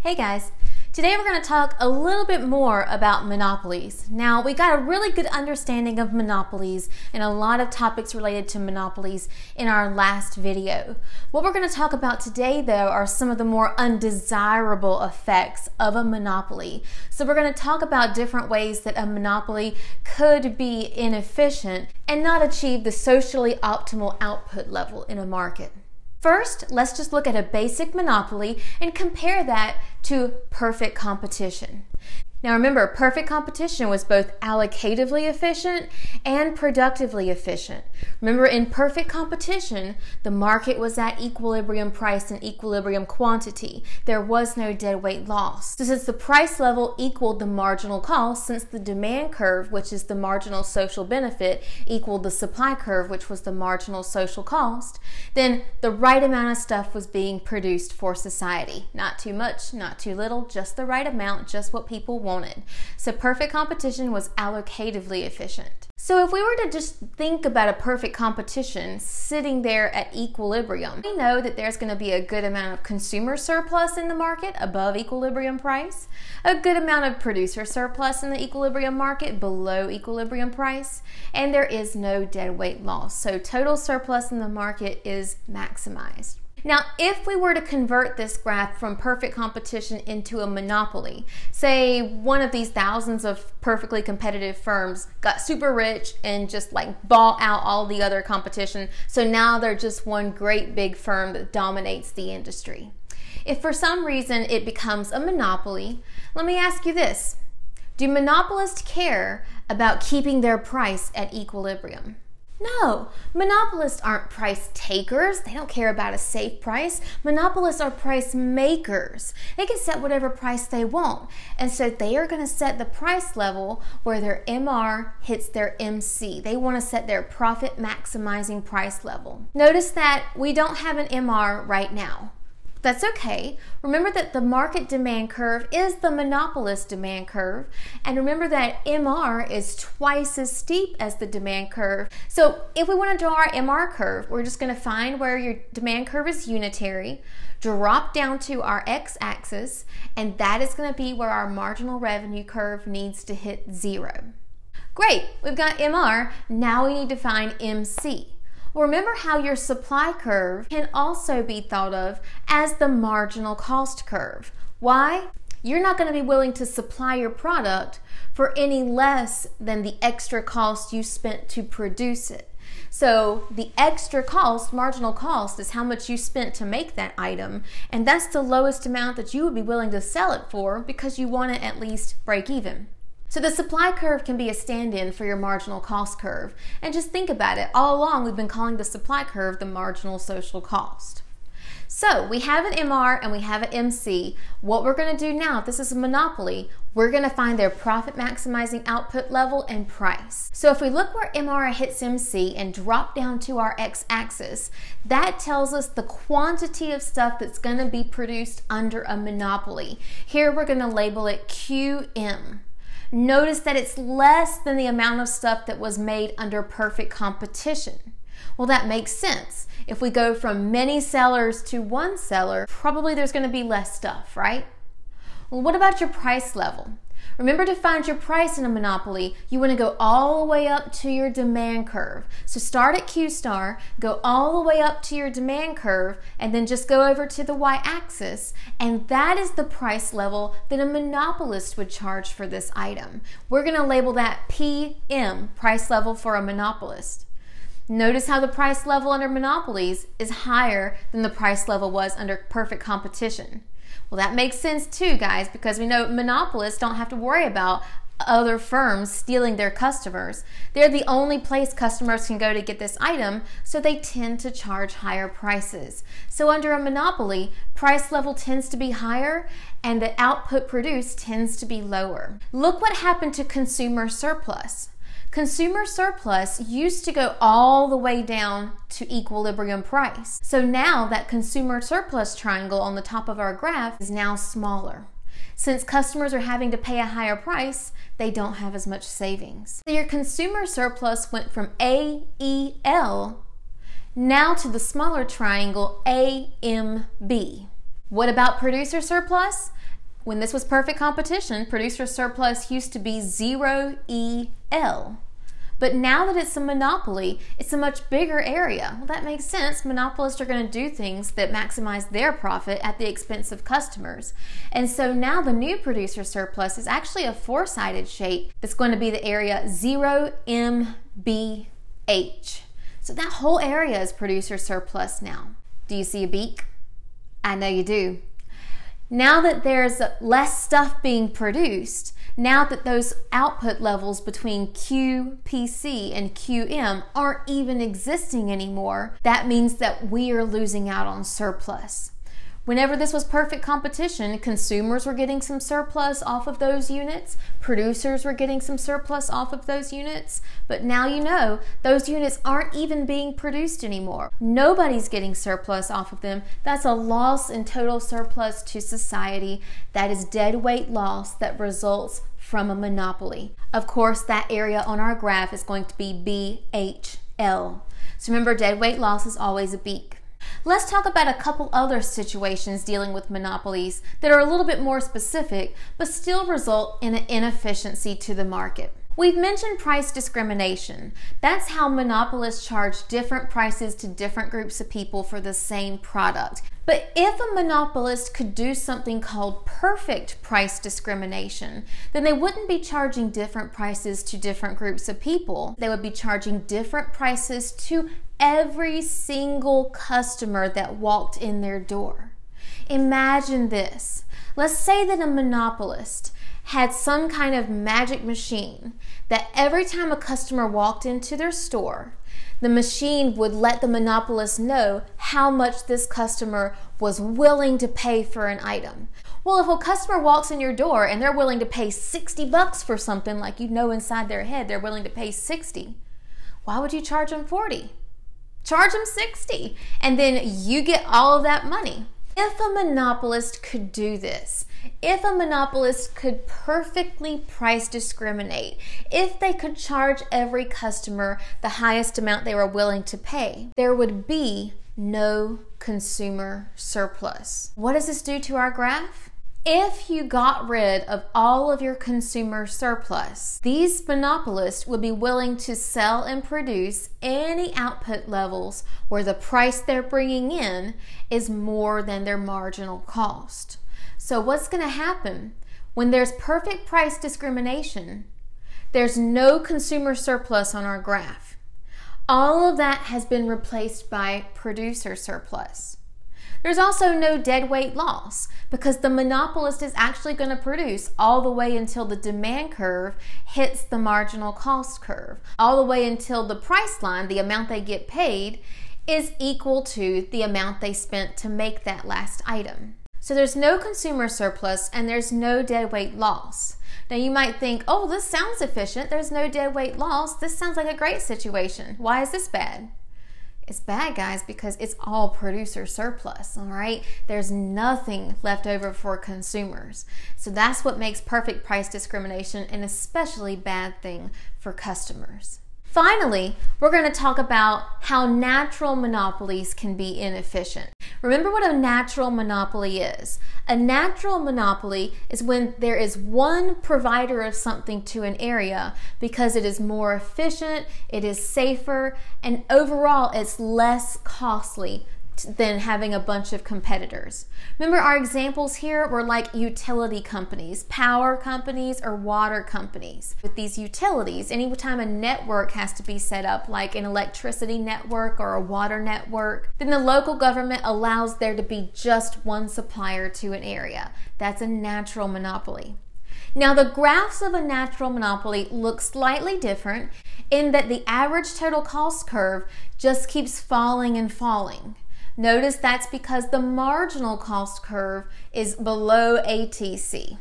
Hey guys, today we're going to talk a little bit more about monopolies. Now, we got a really good understanding of monopolies and a lot of topics related to monopolies in our last video. What we're going to talk about today, though, are some of the more undesirable effects of a monopoly. So we're going to talk about different ways that a monopoly could be inefficient and not achieve the socially optimal output level in a market. First, let's just look at a basic monopoly and compare that to perfect competition. Now remember, perfect competition was both allocatively efficient and productively efficient. Remember, in perfect competition, the market was at equilibrium price and equilibrium quantity. There was no deadweight loss. So since the price level equaled the marginal cost, since the demand curve, which is the marginal social benefit, equaled the supply curve, which was the marginal social cost, then the right amount of stuff was being produced for society. Not too much, not too little, just the right amount, just what people wanted. So perfect competition was allocatively efficient. So if we were to just think about a perfect competition sitting there at equilibrium, we know that there's going to be a good amount of consumer surplus in the market above equilibrium price, a good amount of producer surplus in the equilibrium market below equilibrium price, and there is no deadweight loss. So total surplus in the market is maximized. Now, if we were to convert this graph from perfect competition into a monopoly, say one of these thousands of perfectly competitive firms got super rich and just like bought out all the other competition, so now they're just one great big firm that dominates the industry. If for some reason it becomes a monopoly, let me ask you this. Do monopolists care about keeping their price at equilibrium? No, monopolists aren't price takers. They don't care about a safe price. Monopolists are price makers. They can set whatever price they want. And so they are going to set the price level where their MR hits their MC. They want to set their profit maximizing price level. Notice that we don't have an MR right now. That's okay. Remember that the market demand curve is the monopolist demand curve. And remember that MR is twice as steep as the demand curve. So if we want to draw our MR curve, we're just going to find where your demand curve is unitary, drop down to our x-axis, and that is going to be where our marginal revenue curve needs to hit 0. Great, we've got MR. Now we need to find MC. Remember how your supply curve can also be thought of as the marginal cost curve. Why? You're not going to be willing to supply your product for any less than the extra cost you spent to produce it. So the extra cost, marginal cost, is how much you spent to make that item, and that's the lowest amount that you would be willing to sell it for because you want to at least break even. So the supply curve can be a stand-in for your marginal cost curve. And just think about it. All along, we've been calling the supply curve the marginal social cost. So we have an MR and we have an MC. What we're going to do now, if this is a monopoly, we're going to find their profit maximizing output level and price. So if we look where MR hits MC and drop down to our x-axis, that tells us the quantity of stuff that's going to be produced under a monopoly. Here we're going to label it QM. Notice that it's less than the amount of stuff that was made under perfect competition. Well, that makes sense. If we go from many sellers to one seller, probably there's going to be less stuff, right? Well, what about your price level? Remember, to find your price in a monopoly, you want to go all the way up to your demand curve. So start at Q star, go all the way up to your demand curve, and then just go over to the y-axis, and that is the price level that a monopolist would charge for this item. We're going to label that PM, price level for a monopolist. Notice how the price level under monopolies is higher than the price level was under perfect competition. Well, that makes sense too, guys, because we know monopolists don't have to worry about other firms stealing their customers. They're the only place customers can go to get this item, so they tend to charge higher prices. So under a monopoly, price level tends to be higher and the output produced tends to be lower. Look what happened to consumer surplus. Consumer surplus used to go all the way down to equilibrium price. So now that consumer surplus triangle on the top of our graph is now smaller. Since customers are having to pay a higher price, they don't have as much savings. So your consumer surplus went from AEL now to the smaller triangle AMB. What about producer surplus? When this was perfect competition, producer surplus used to be 0EL. But now that it's a monopoly, it's a much bigger area. Well, that makes sense. Monopolists are going to do things that maximize their profit at the expense of customers. And so now the new producer surplus is actually a four-sided shape that's going to be the area 0MBH. So that whole area is producer surplus now. Do you see a beak? I know you do. Now that there's less stuff being produced, now that those output levels between QPC and QM aren't even existing anymore, that means that we are losing out on surplus. Whenever this was perfect competition, consumers were getting some surplus off of those units, producers were getting some surplus off of those units, but now you know those units aren't even being produced anymore. Nobody's getting surplus off of them. That's a loss in total surplus to society. That is deadweight loss that results from a monopoly. Of course, that area on our graph is going to be BHL. So remember, deadweight loss is always a beak. Let's talk about a couple other situations dealing with monopolies that are a little bit more specific, but still result in an inefficiency to the market. We've mentioned price discrimination. That's how monopolists charge different prices to different groups of people for the same product. But if a monopolist could do something called perfect price discrimination, then they wouldn't be charging different prices to different groups of people. They would be charging different prices to every single customer that walked in their door. Imagine this. Let's say that a monopolist had some kind of magic machine that every time a customer walked into their store, the machine would let the monopolist know how much this customer was willing to pay for an item. Well, if a customer walks in your door and they're willing to pay $60 for something, like you know inside their head they're willing to pay 60, why would you charge them 40? Charge them 60, and then you get all of that money. If a monopolist could do this, if a monopolist could perfectly price discriminate, if they could charge every customer the highest amount they were willing to pay, there would be no consumer surplus. What does this do to our graph? If you got rid of all of your consumer surplus, these monopolists would be willing to sell and produce any output levels where the price they're bringing in is more than their marginal cost. So what's going to happen when there's perfect price discrimination? There's no consumer surplus on our graph. All of that has been replaced by producer surplus. There's also no deadweight loss because the monopolist is actually going to produce all the way until the demand curve hits the marginal cost curve, all the way until the price line, the amount they get paid, is equal to the amount they spent to make that last item. So there's no consumer surplus and there's no deadweight loss. Now you might think, oh, this sounds efficient. There's no deadweight loss. This sounds like a great situation. Why is this bad? It's bad, guys, because it's all producer surplus, all right? There's nothing left over for consumers. So that's what makes perfect price discrimination an especially bad thing for customers. Finally, we're going to talk about how natural monopolies can be inefficient. Remember what a natural monopoly is. A natural monopoly is when there is one provider of something to an area because it is more efficient, it is safer, and overall it's less costly than having a bunch of competitors. Remember, our examples here were like utility companies, power companies, or water companies. With these utilities, anytime a network has to be set up, like an electricity network or a water network, then the local government allows there to be just one supplier to an area. That's a natural monopoly. Now, the graphs of a natural monopoly look slightly different in that the average total cost curve just keeps falling and falling. Notice that's because the marginal cost curve is below ATC.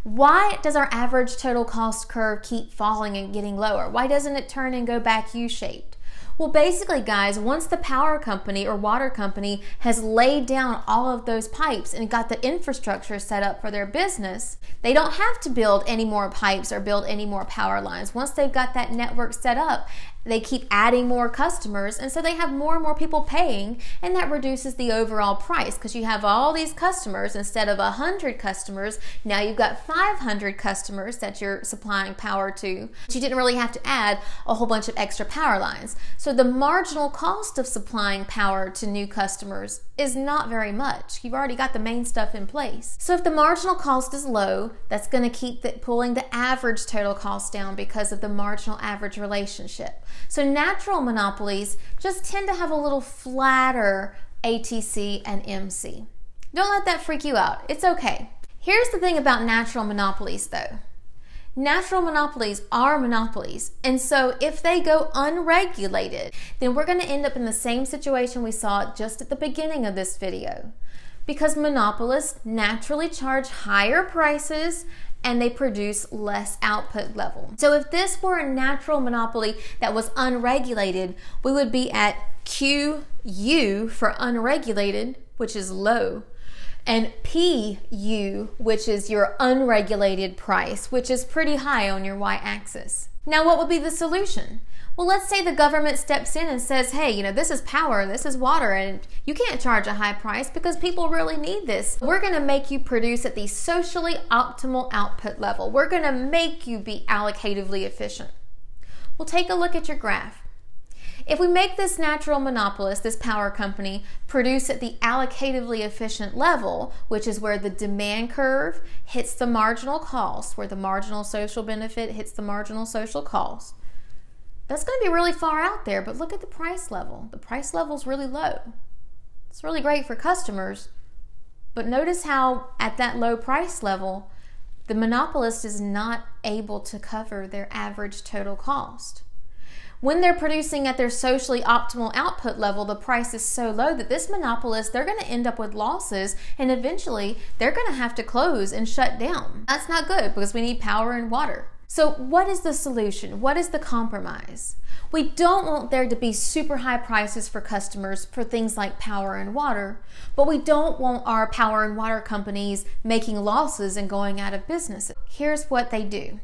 Why does our average total cost curve keep falling and getting lower? Why doesn't it turn and go back U-shaped? Well, basically, guys, once the power company or water company has laid down all of those pipes and got the infrastructure set up for their business, they don't have to build any more pipes or build any more power lines. Once they've got that network set up, They keep adding more customers, and so they have more and more people paying, and that reduces the overall price because you have all these customers. Instead of 100 customers, now you've got 500 customers that you're supplying power to. But you didn't really have to add a whole bunch of extra power lines. So the marginal cost of supplying power to new customers is not very much. You've already got the main stuff in place. So if the marginal cost is low, that's going to keep pulling the average total cost down because of the marginal average relationship. So natural monopolies just tend to have a little flatter ATC and MC. Don't let that freak you out. It's okay. Here's the thing about natural monopolies though. Natural monopolies are monopolies, and so if they go unregulated, then we're going to end up in the same situation we saw just at the beginning of this video. Because monopolists naturally charge higher prices and they produce less output level. So if this were a natural monopoly that was unregulated, we would be at QU for unregulated, which is low, and PU, which is your unregulated price, which is pretty high on your y-axis. Now, what would be the solution? Well, let's say the government steps in and says, hey, you know, this is power, this is water, and you can't charge a high price because people really need this. We're going to make you produce at the socially optimal output level. We're going to make you be allocatively efficient. Well, take a look at your graph. If we make this natural monopolist, this power company, produce at the allocatively efficient level, which is where the demand curve hits the marginal cost, where the marginal social benefit hits the marginal social cost, that's going to be really far out there, but look at the price level. The price level is really low. It's really great for customers, but notice how at that low price level, the monopolist is not able to cover their average total cost. When they're producing at their socially optimal output level, the price is so low that this monopolist, they're going to end up with losses, and eventually they're going to have to close and shut down. That's not good because we need power and water. So what is the solution? What is the compromise? We don't want there to be super high prices for customers for things like power and water, but we don't want our power and water companies making losses and going out of business. Here's what they do.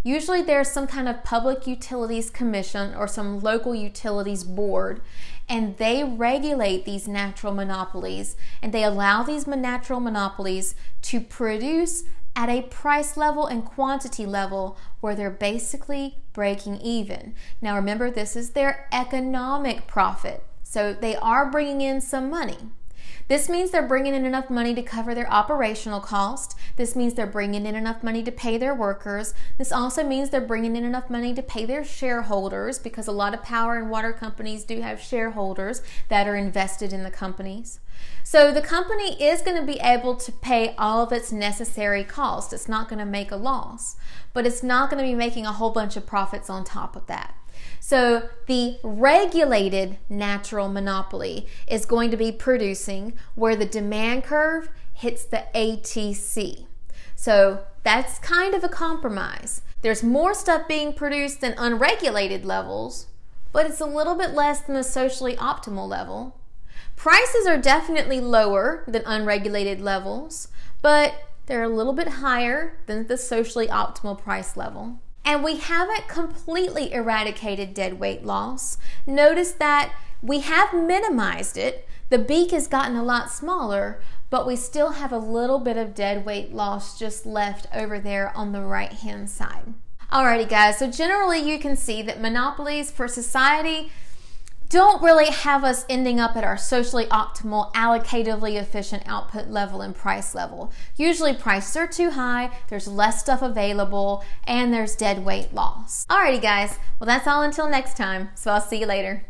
Usually there's some kind of public utilities commission or some local utilities board, and they regulate these natural monopolies, and they allow these natural monopolies to produce at a price level and quantity level where they're basically breaking even. Now remember, this is their economic profit, so they are bringing in some money. This means they're bringing in enough money to cover their operational cost. This means they're bringing in enough money to pay their workers. This also means they're bringing in enough money to pay their shareholders, because a lot of power and water companies do have shareholders that are invested in the companies. So the company is going to be able to pay all of its necessary costs. It's not going to make a loss, but it's not going to be making a whole bunch of profits on top of that. So the regulated natural monopoly is going to be producing where the demand curve hits the ATC. So that's kind of a compromise. There's more stuff being produced than unregulated levels, but it's a little bit less than the socially optimal level. Prices are definitely lower than unregulated levels, but they're a little bit higher than the socially optimal price level. And we haven't completely eradicated dead weight loss. Notice that we have minimized it. The beak has gotten a lot smaller, but we still have a little bit of dead weight loss just left over there on the right-hand side. Alrighty guys, so generally you can see that monopolies for society don't really have us ending up at our socially optimal, allocatively efficient output level and price level. Usually prices are too high, there's less stuff available, and there's dead weight loss. Alrighty guys, well that's all until next time, so I'll see you later.